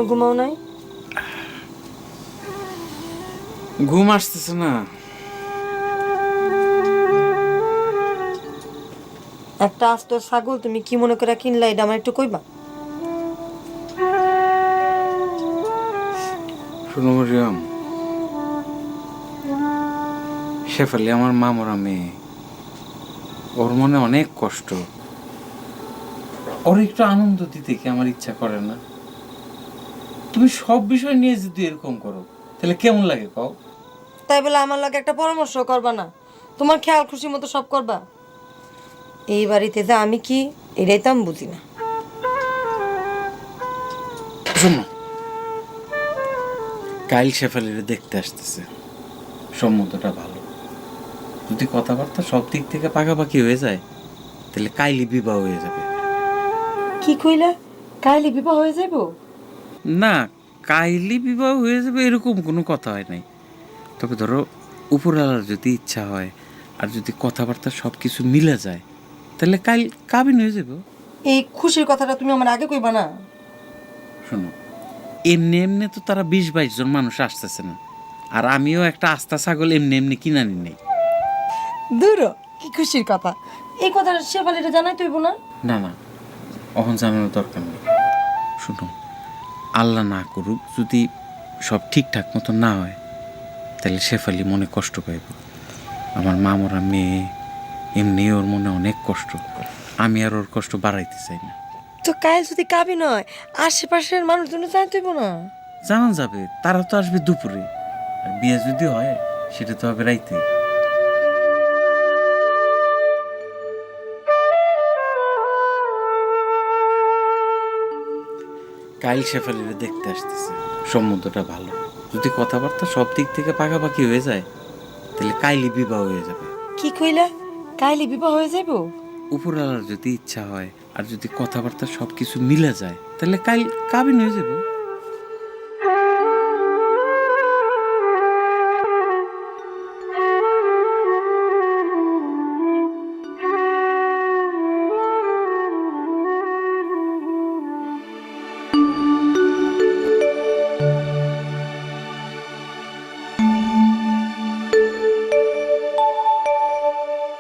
এখনো ঘুমাও নাই? ঘুম আসতেছে না। একটা আস্ত ছাগল তুমি কি মনে করে কিনলা, এটা আমার একটু কইবা? শুনো মরিয়ম, শেফালি আমার মামরা মেয়ে, ওর মনে অনেক কষ্ট। ওর একটু আনন্দ দিতে কি আমার ইচ্ছা করে না? তুমি সব বিষয় নিয়ে যদি এরকম করো তাহলে কেমন লাগে কও? তাই বলে আমার লাগে একটা পরামর্শ করবা না? তোমার খেয়াল খুশি মতো সব করবা? এই বাড়িতে যে আমি কি, এটাই তো আমি বুঝি না। শোনো, কাইল শেফালিরে দেখতে আসতেছে, সম্মতটা ভালো। যদি কথাবার্তা সব দিক থেকে পাকাপাকি হয়ে যায় তাহলে কাইলি বিবাহ হয়ে যাবে। কি কইলা? কাইলে বিবাহ হয়ে যাইব? না, কাইলি বিবাহ হয়ে যাবে এরকম কোনো কথা হয় নাই। তবে ধরো উপরওয়ালার যদি ইচ্ছা হয় আর যদি কথাবার্তা সব কিছু মিলে যায় তাহলে কাইল কাবিন হয়ে যাব। এই খুশির কথাটা তুমি আমার আগে কইবা না? শোনো, এমনি এমনি তো তারা 20-22 জন মানুষ আসতেছে না, আর আমিও একটা আস্তা ছাগল এমনি এমনি কিনা নি নেই। দূর, কি খুশির কথা! এই কথাটা শেফালিটা জানাই তৈব না? না না, অহন জানানোর দরকার নেই। শুনো, আল্লাহ না করুক যদি সব ঠিকঠাক মতো না হয় তাহলে শেফালি মনে কষ্ট পাইব। আমার মামরা মেয়ে, এমনি ওর মনে অনেক কষ্ট। আমি আর ওর কষ্ট বাড়াইতে চাই না। তো কাইল যদি কাবি নয়, আশেপাশের মানুষজন জানাই তৈব না? জানা যাবে, তারা তো আসবে দুপুরে, আর বিয়ে যদি হয় সেটা তো হবে রাইতে। কাইল শেফালিরে দেখতে আসতেছে, সম্বন্ধটা ভালো। যদি কথাবার্তা সব দিক থেকে পাকাপাকি হয়ে যায় তাহলে কাইলি বিবাহ হয়ে যাবে। কি কইলা? কাইলে বিবাহ হয়ে যাইব? উপরওয়ালার যদি ইচ্ছা হয় আর যদি কথাবার্তা সব কিছু মিলে যায় তাহলে কাইল কাবিন হয়ে যাবে।